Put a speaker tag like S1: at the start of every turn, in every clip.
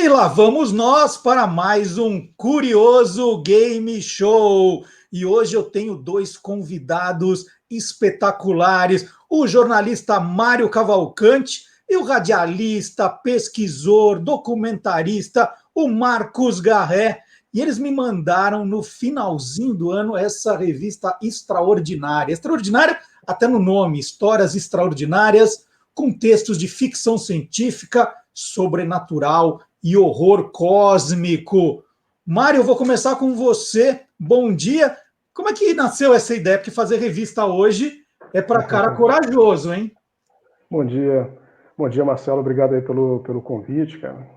S1: E lá vamos nós para mais um Curioso Game Show. E hoje eu tenho dois convidados espetaculares: o jornalista Mário Cavalcante e o radialista, pesquisador, documentarista, o Marcos Garré. E eles me mandaram no finalzinho do ano essa revista extraordinária. Extraordinária até no nome, Histórias Extraordinárias, com textos de ficção científica, sobrenatural e horror cósmico. Mário, eu vou começar com você. Bom dia. Como é que nasceu essa ideia? Porque fazer revista hoje é para cara corajoso, hein?
S2: Bom dia, Marcelo. Obrigado aí pelo convite, cara.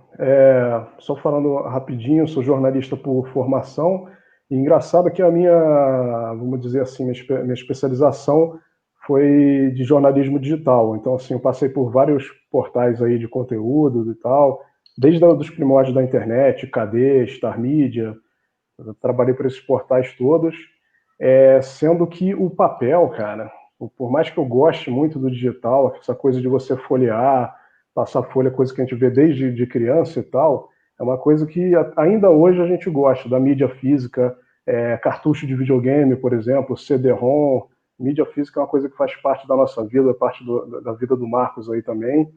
S2: Só falando rapidinho, sou jornalista por formação. E engraçado que a minha, vamos dizer assim, minha especialização foi de jornalismo digital. Então, assim, eu passei por vários portais aí de conteúdo e tal, desde os primórdios da internet, KD, Star Media. Eu trabalhei por esses portais todos, sendo que o papel, cara, por mais que eu goste muito do digital, essa coisa de você folhear, passar folha, coisa que a gente vê desde de criança e tal, é uma coisa que ainda hoje a gente gosta, da mídia física, cartucho de videogame, por exemplo, CD-ROM. Mídia física é uma coisa que faz parte da nossa vida, parte da vida do Marcos aí também.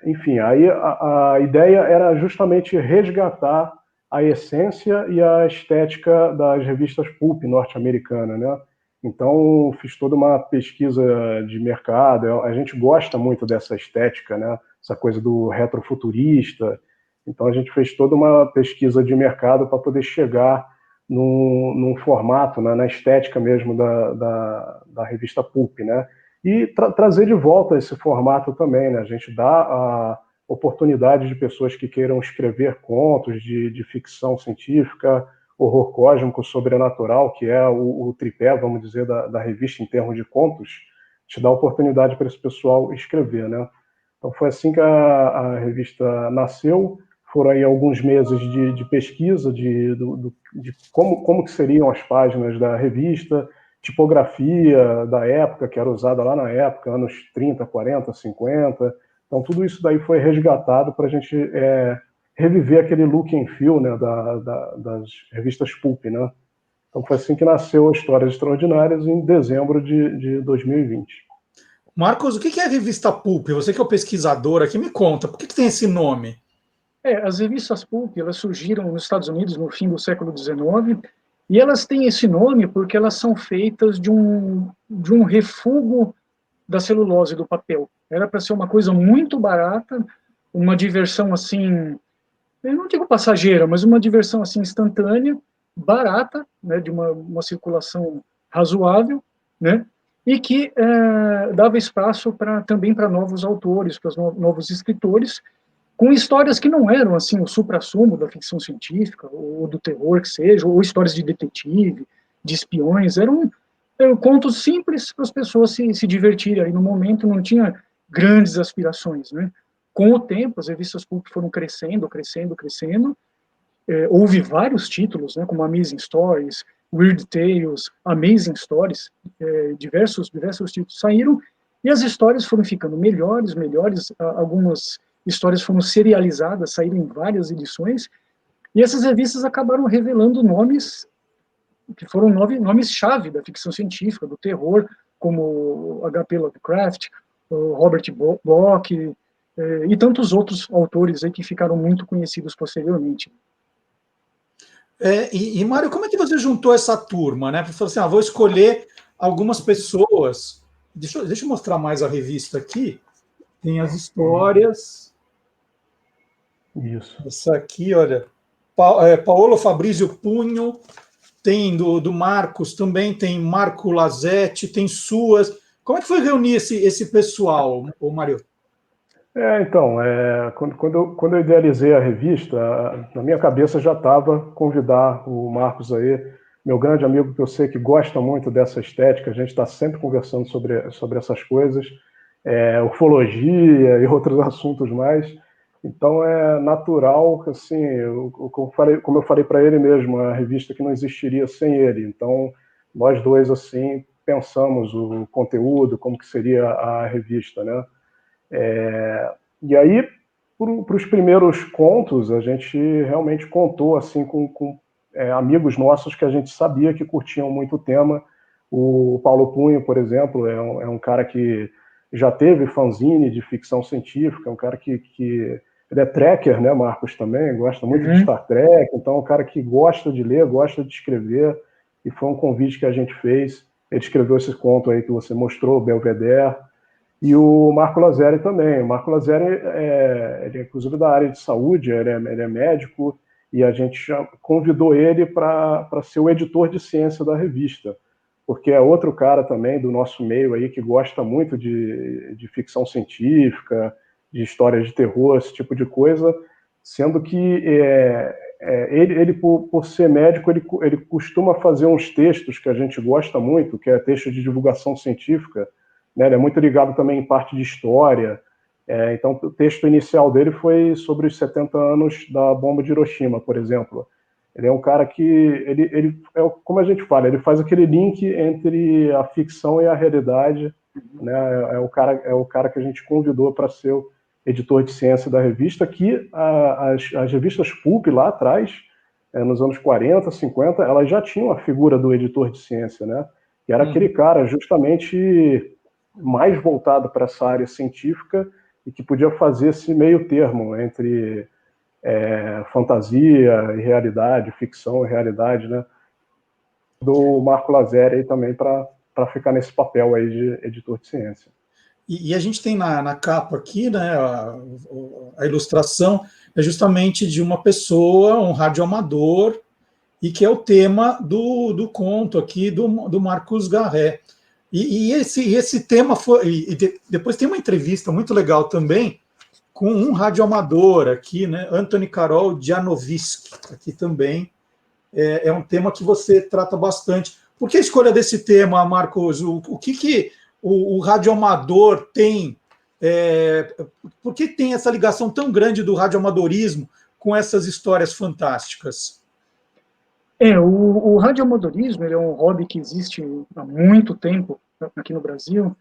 S2: Enfim, aí a ideia era justamente resgatar a essência e a estética das revistas pulp norte-americanas, né? Então, fiz toda uma pesquisa de mercado. A gente gosta muito dessa estética, né? Essa coisa do retrofuturista. Então, a gente fez toda uma pesquisa de mercado para poder chegar num formato, né? Na estética mesmo da revista pulp, né? E trazer de volta esse formato também, né? A gente dá a oportunidade de pessoas que queiram escrever contos de ficção científica, horror cósmico, sobrenatural, que é o tripé, vamos dizer, da revista em termos de contos, te dá oportunidade para esse pessoal escrever, né? Então foi assim que a revista nasceu. Foram aí alguns meses de pesquisa de como que seriam as páginas da revista, tipografia da época, que era usada lá na época, anos 30, 40, 50. Então, tudo isso daí foi resgatado para a gente reviver aquele look and feel, né, das revistas pulp, né? Então, foi assim que nasceu Histórias Extraordinárias em dezembro de 2020.
S1: Marcos, o que é a revista pulp? Você que é o pesquisador aqui, me conta, por que tem esse nome?
S3: As revistas pulp, elas surgiram nos Estados Unidos no fim do século XIX, e elas têm esse nome porque elas são feitas de um refúgio da celulose, do papel. Era para ser uma coisa muito barata, uma diversão assim, eu não digo passageira, mas uma diversão assim instantânea, barata, né, de uma circulação razoável, né, e que dava espaço também para novos autores, para novos escritores, com histórias que não eram assim o suprassumo da ficção científica ou do terror que seja, ou histórias de detetive, de espiões. Eram contos simples para as pessoas se divertirem aí no momento. Não tinha grandes aspirações, né? Com o tempo, as revistas pulp foram crescendo. Houve vários títulos, né, como Amazing Stories, Weird Tales, Amazing Stories, diversos títulos saíram, e as histórias foram ficando melhores, algumas histórias foram serializadas, saíram em várias edições, e essas revistas acabaram revelando nomes que foram nomes-chave da ficção científica, do terror, como H.P. Lovecraft, Robert Bloch, e tantos outros autores aí que ficaram muito conhecidos posteriormente.
S1: E Mário, como é que você juntou essa turma, né? Você falou assim, vou escolher algumas pessoas. Deixa eu mostrar mais a revista aqui. Tem as histórias.
S2: Isso.
S1: Essa aqui, olha. Paolo Fabrizio Punho, tem do Marcos também, tem Marco Lazetti, tem suas. Como é que foi reunir esse pessoal, Mário?
S2: Então, quando eu idealizei a revista, na minha cabeça já estava convidar o Marcos aí, meu grande amigo, que eu sei que gosta muito dessa estética. A gente está sempre conversando sobre essas coisas, ufologia e outros assuntos mais. Então é natural, assim, como eu falei para ele mesmo, a revista que não existiria sem ele. Então nós dois assim pensamos o conteúdo, como que seria a revista, né? E aí para os primeiros contos, a gente realmente contou assim com amigos nossos que a gente sabia que curtiam muito o tema. O Paulo Punho, por exemplo, é um cara que já teve fanzine de ficção científica, é um cara que ele é trekker, né, Marcos, também, gosta muito de Star Trek, então é um cara que gosta de ler, gosta de escrever, e foi um convite que a gente fez. Ele escreveu esse conto aí que você mostrou, Belvedere, e o Marco Lazzeri também. O Marco Lazzeri, ele é inclusive da área de saúde, ele é médico, e a gente já convidou ele para ser o editor de ciência da revista, porque é outro cara também do nosso meio aí que gosta muito de ficção científica, de histórias de terror, esse tipo de coisa, sendo que ele por ser médico, ele costuma fazer uns textos que a gente gosta muito, que é texto de divulgação científica, né? Ele é muito ligado também em parte de história. Então, o texto inicial dele foi sobre os 70 anos da bomba de Hiroshima, por exemplo. Ele é um cara que, como a gente fala, ele faz aquele link entre a ficção e a realidade, né? É o cara que a gente convidou para ser o editor de ciência da revista, que as revistas Pulp lá atrás, nos anos 40, 50, elas já tinham a figura do editor de ciência, né? Que era aquele cara justamente mais voltado para essa área científica e que podia fazer esse meio termo entre fantasia e realidade, ficção e realidade, né? Do Marco Lazzeri aí também para ficar nesse papel aí de editor de ciência.
S1: E a gente tem na capa aqui, né, a ilustração é justamente de uma pessoa, um radioamador, e que é o tema do conto aqui do Marcus Garret. E esse tema foi. Depois tem uma entrevista muito legal também com um radioamador aqui, né, Anthony Carol Janowiski, aqui também. É um tema que você trata bastante. Por que a escolha desse tema, Marcos? O que o radioamador tem? Por que tem essa ligação tão grande do radioamadorismo com essas histórias fantásticas?
S3: O radioamadorismo ele é um hobby que existe há muito tempo aqui no Brasil,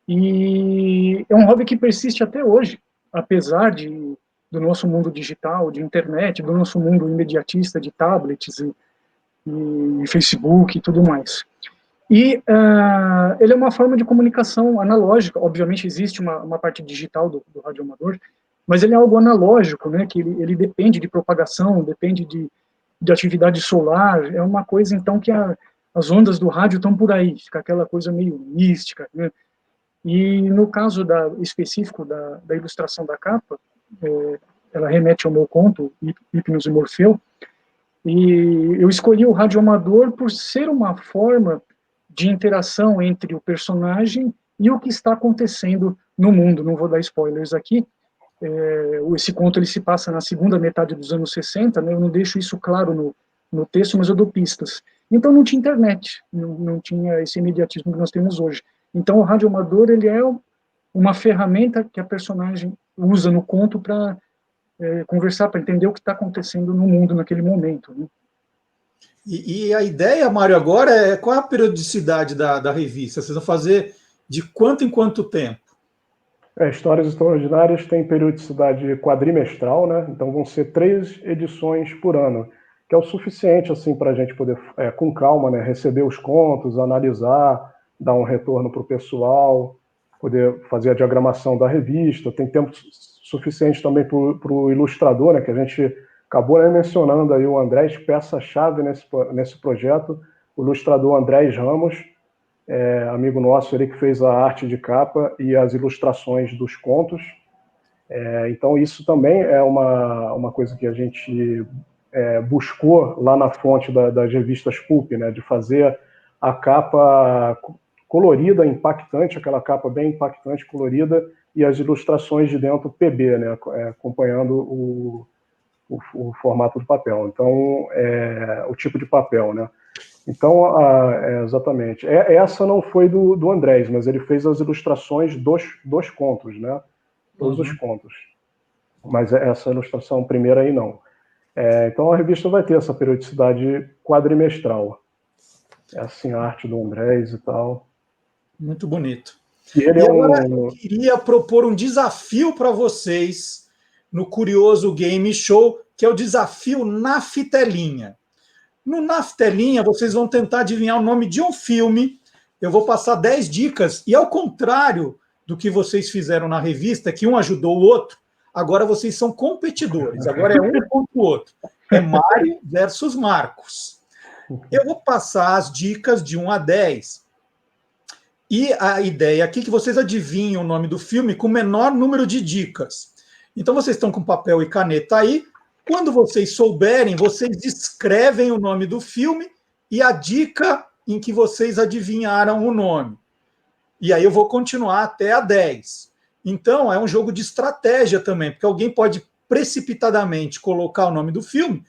S3: e é um hobby que persiste até hoje, apesar do nosso mundo digital, de internet, do nosso mundo imediatista de tablets e Facebook e tudo mais. E ele é uma forma de comunicação analógica. Obviamente existe uma parte digital do radioamador, mas ele é algo analógico, né? Que ele depende de propagação, depende de atividade solar. É uma coisa então que as ondas do rádio estão por aí, fica aquela coisa meio mística, né? E no caso específico da ilustração da capa, ela remete ao meu conto, Hipnos e Morfeu, e eu escolhi o radioamador por ser uma forma de interação entre o personagem e o que está acontecendo no mundo. Não vou dar spoilers aqui. Esse conto ele se passa na segunda metade dos anos 60, né? Eu não deixo isso claro no texto, mas eu dou pistas. Então não tinha internet, não tinha esse imediatismo que nós temos hoje. Então o radioamador ele é uma ferramenta que a personagem usa no conto para conversar, para entender o que está acontecendo no mundo naquele momento, né?
S1: E a ideia, Mário, agora é qual é a periodicidade da revista? Vocês vão fazer de quanto em quanto tempo?
S2: Histórias Extraordinárias tem periodicidade quadrimestral, né? Então vão ser 3 edições por ano, que é o suficiente assim para a gente poder, com calma, né, receber os contos, analisar, dar um retorno para o pessoal, poder fazer a diagramação da revista. Tem tempo suficiente também para o ilustrador, né, que a gente acabou mencionando aí o Andrés, peça-chave nesse projeto, o ilustrador Andrés Ramos, amigo nosso, ele que fez a arte de capa e as ilustrações dos contos. Então isso também é uma coisa que a gente buscou lá na fonte das revistas Pulp, né, de fazer a capa colorida, impactante, aquela capa bem impactante, colorida, e as ilustrações de dentro PB, né, acompanhando o formato do papel. Então, o tipo de papel, né? Então, exatamente. Essa não foi do Andrés, mas ele fez as ilustrações dos contos, né? Todos os contos. Mas essa ilustração primeira aí não. Então, a revista vai ter essa periodicidade quadrimestral. É assim a arte do Andrés e tal.
S1: Muito bonito.
S2: E ele
S1: agora eu queria propor um desafio para vocês no Curioso Game Show, que é o desafio Naftelinha. No Naftelinha, vocês vão tentar adivinhar o nome de um filme. Eu vou passar 10 dicas, e ao contrário do que vocês fizeram na revista, que um ajudou o outro, agora vocês são competidores. Agora é um contra o outro. É Mário versus Marcos. Eu vou passar as dicas de 1 a 10. E a ideia aqui é que vocês adivinhem o nome do filme com o menor número de dicas. Então, vocês estão com papel e caneta aí. Quando vocês souberem, vocês escrevem o nome do filme e a dica em que vocês adivinharam o nome. E aí eu vou continuar até a 10. Então, é um jogo de estratégia também, porque alguém pode precipitadamente colocar o nome do filme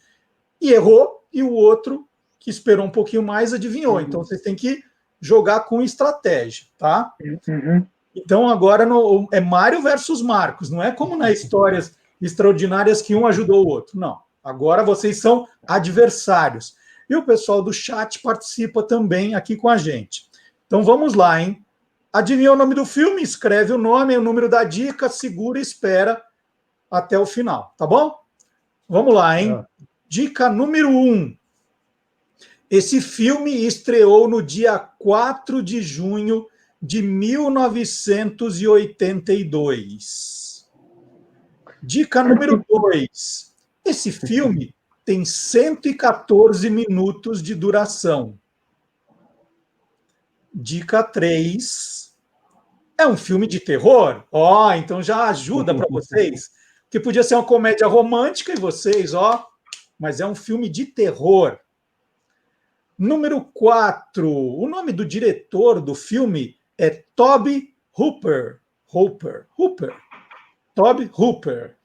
S1: e errou, e o outro, que esperou um pouquinho mais, adivinhou. Então, vocês têm que jogar com estratégia, tá?
S3: Uhum.
S1: Então, agora é Mário versus Marcos, não é como nas histórias extraordinárias que um ajudou o outro, não. Agora vocês são adversários. E o pessoal do chat participa também aqui com a gente. Então, vamos lá, hein? Adivinhou o nome do filme? Escreve o nome, o número da dica, segura e espera até o final, tá bom? Vamos lá, hein? Dica número 1. Esse filme estreou no dia 4 de junho de 1982. Dica número 2. Esse filme tem 114 minutos de duração. Dica 3. É um filme de terror? Então já ajuda para vocês. Que podia ser uma comédia romântica e vocês, mas é um filme de terror. Número 4. O nome do diretor do filme é Tobe Hooper. Tobe Hooper.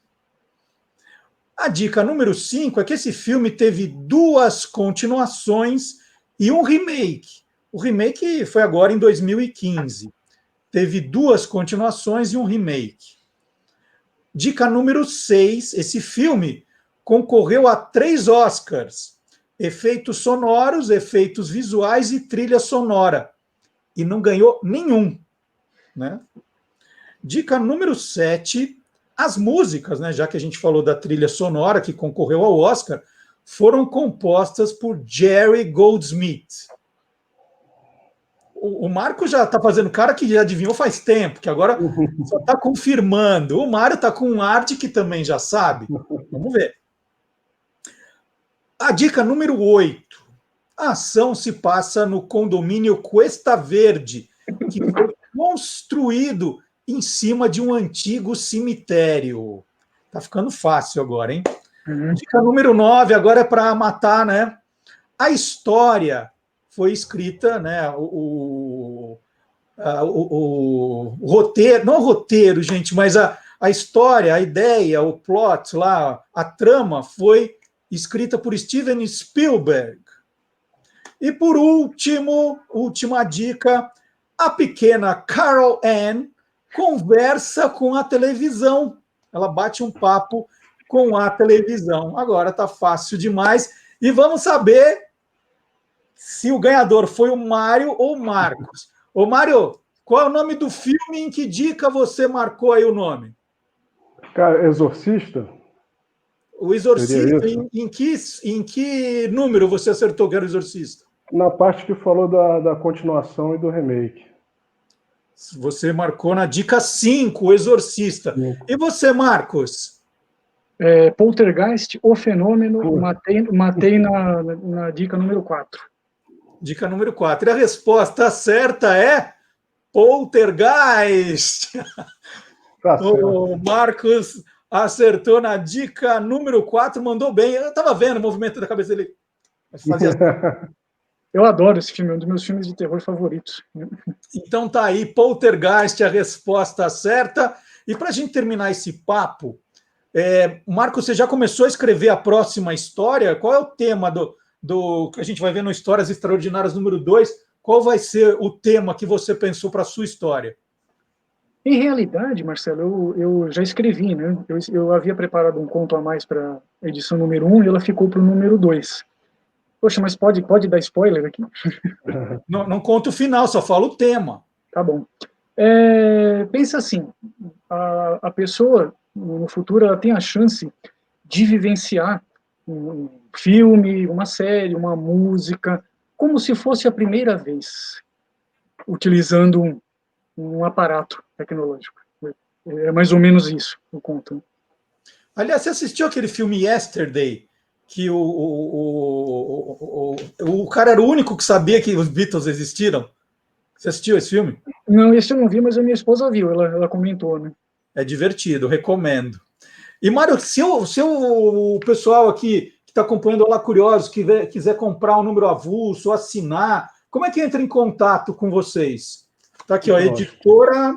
S1: A dica número 5 é que esse filme teve 2 continuações e um remake. O remake foi agora em 2015. Teve 2 continuações e um remake. Dica número 6. Esse filme concorreu a 3 Oscars. Efeitos sonoros, efeitos visuais e trilha sonora. E não ganhou nenhum. Né? Dica número 7. As músicas, né, já que a gente falou da trilha sonora que concorreu ao Oscar, foram compostas por Jerry Goldsmith. O Marco já está fazendo cara que já adivinhou faz tempo, que agora só está confirmando. O Mário está com um arte que também já sabe. Vamos ver. A dica número 8. A ação se passa no condomínio Cuesta Verde, que foi construído em cima de um antigo cemitério. Tá ficando fácil agora, hein? Dica número 9, agora é para matar, né? A história foi escrita, né? O roteiro, não o roteiro, gente, mas a história, a ideia, o plot lá, a trama foi escrita por Steven Spielberg. E por último, última dica, a pequena Carol Ann conversa com a televisão. Ela bate um papo com a televisão. Agora tá fácil demais. E vamos saber se o ganhador foi o Mário ou o Marcos. Ô, Mário, qual é o nome do filme? Em que dica você marcou aí o nome?
S2: Cara, Exorcista?
S1: O Exorcista, em que número você acertou que era o Exorcista?
S2: Na parte que falou da continuação e do remake.
S1: Você marcou na dica 5, o Exorcista. E você, Marcos?
S3: Poltergeist, O Fenômeno, matei na dica número 4.
S1: Dica número 4. E a resposta certa é Poltergeist. O Marcos acertou na dica número 4, mandou bem. Eu estava vendo o movimento da cabeça dele. Fazia assim.
S3: Eu adoro esse filme, é um dos meus filmes de terror favoritos.
S1: Então tá aí, Poltergeist, a resposta certa. E para a gente terminar esse papo, Marcos, você já começou a escrever a próxima história? Qual é o tema do que a gente vai ver no Histórias Extraordinárias número 2? Qual vai ser o tema que você pensou para a sua história?
S3: Em realidade, Marcelo, eu já escrevi, né? Eu havia preparado um conto a mais para a edição número 1 e ela ficou para o número 2. Poxa, mas pode dar spoiler aqui?
S1: Não conta o final, só fala o tema.
S3: Tá bom. Pensa assim, a pessoa no futuro ela tem a chance de vivenciar um filme, uma série, uma música, como se fosse a primeira vez, utilizando um aparato tecnológico. É mais ou menos isso o conto.
S1: Aliás, você assistiu aquele filme Yesterday, que o cara era o único que sabia que os Beatles existiram? Você assistiu esse filme?
S3: Não, esse eu não vi, mas a minha esposa viu, ela comentou, né?
S1: É divertido, recomendo. E, Mário, se o pessoal aqui que está acompanhando Olá Curiosos quiser comprar um número avulso, assinar, como é que entra em contato com vocês? Está aqui, ó, Editora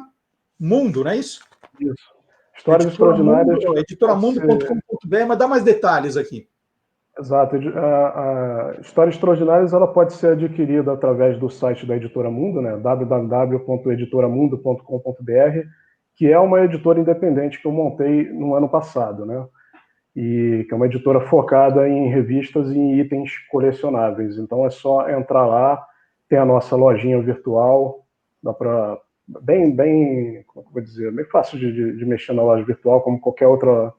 S1: Mundo, não é isso?
S2: Isso. Histórias Extraordinárias.
S1: Editoramundo.com.br, mas dá mais detalhes aqui.
S2: Exato. A Histórias Extraordinárias ela pode ser adquirida através do site da Editora Mundo, né? www.editoramundo.com.br, que é uma editora independente que eu montei no ano passado, né? E que é uma editora focada em revistas e em itens colecionáveis. Então é só entrar lá, tem a nossa lojinha virtual, dá para bem, como eu vou dizer, bem fácil de mexer na loja virtual, como qualquer outra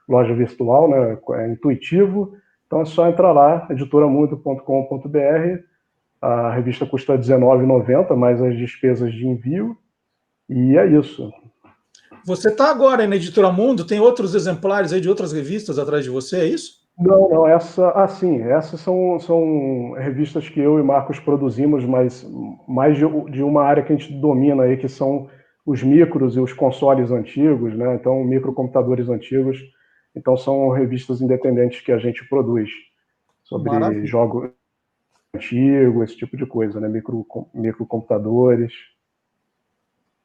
S2: loja virtual, né? É intuitivo. Então é só entrar lá, editoramundo.com.br. A revista custa R$19,90, mais as despesas de envio. E é isso.
S1: Você está agora aí na Editora Mundo, tem outros exemplares aí de outras revistas atrás de você, é isso?
S2: Não, essas são revistas que eu e Marcos produzimos, mas mais de uma área que a gente domina aí, que são os micros e os consoles antigos, né? Então, microcomputadores antigos. Então, são revistas independentes que a gente produz sobre jogos antigos, esse tipo de coisa, né? Microcomputadores.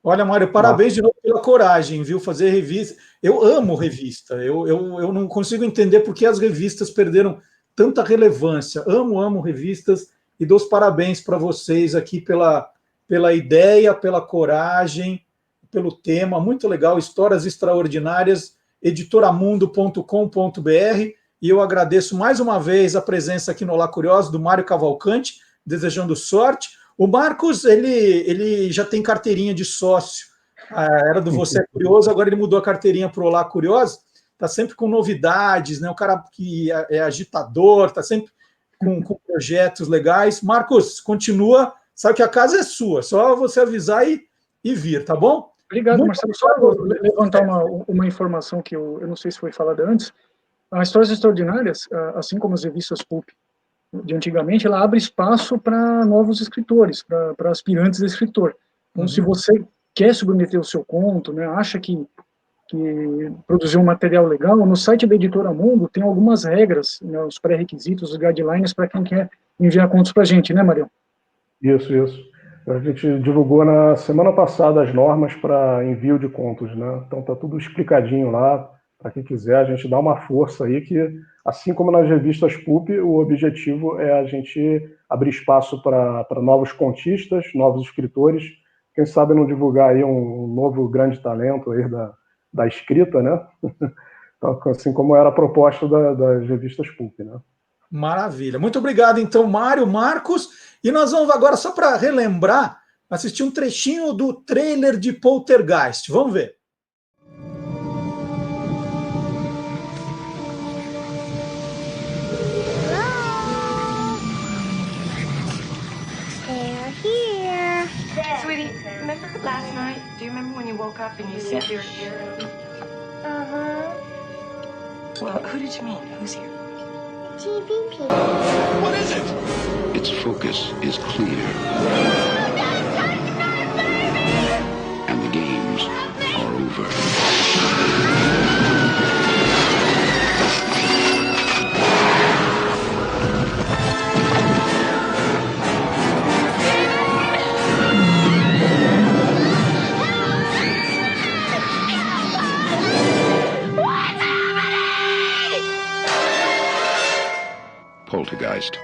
S1: Olha, Mário, parabéns de novo pela coragem, viu? Fazer revista. Eu amo revista. Eu não consigo entender por que as revistas perderam tanta relevância. Amo revistas e dou os parabéns para vocês aqui pela ideia, pela coragem, pelo tema. Muito legal. Histórias Extraordinárias, editoramundo.com.br. E eu agradeço mais uma vez a presença aqui no Olá Curioso do Mário Cavalcante, desejando sorte. O Marcos, ele já tem carteirinha de sócio, era do Você é Curioso, agora ele mudou a carteirinha para o Olá Curioso, está sempre com novidades, né? O cara que é agitador, está sempre com projetos legais. Marcos, continua, sabe que a casa é sua, só você avisar e vir, tá bom?
S3: Obrigado, Marcelo. Só levantar uma informação que eu não sei se foi falada antes. As Histórias Extraordinárias, assim como as revistas Pulp de antigamente, ela abre espaço para novos escritores, para aspirantes a escritor. Então, se você quer submeter o seu conto, né, acha que produziu um material legal, no site da Editora Mundo tem algumas regras, né, os pré-requisitos, os guidelines para quem quer enviar contos para a gente, né, Marião?
S2: Isso. A gente divulgou na semana passada as normas para envio de contos, né? Então tá tudo explicadinho lá, para quem quiser, a gente dá uma força aí que, assim como nas revistas Pulp, o objetivo é a gente abrir espaço para novos contistas, novos escritores, quem sabe não divulgar aí um novo grande talento aí da escrita, né? Então, assim como era a proposta das revistas Pulp, né?
S1: Maravilha. Muito obrigado, então, Mário, Marcos. E nós vamos agora, só para relembrar, assistir um trechinho do trailer de Poltergeist. Vamos ver.
S4: Sweetie, remember last night? Do you remember when you woke up and you said you were here? Uh-huh. Well, who did you mean? Who's here?
S5: TV people.
S6: What is it? Its focus is clear. And the games are over. Poltergeist.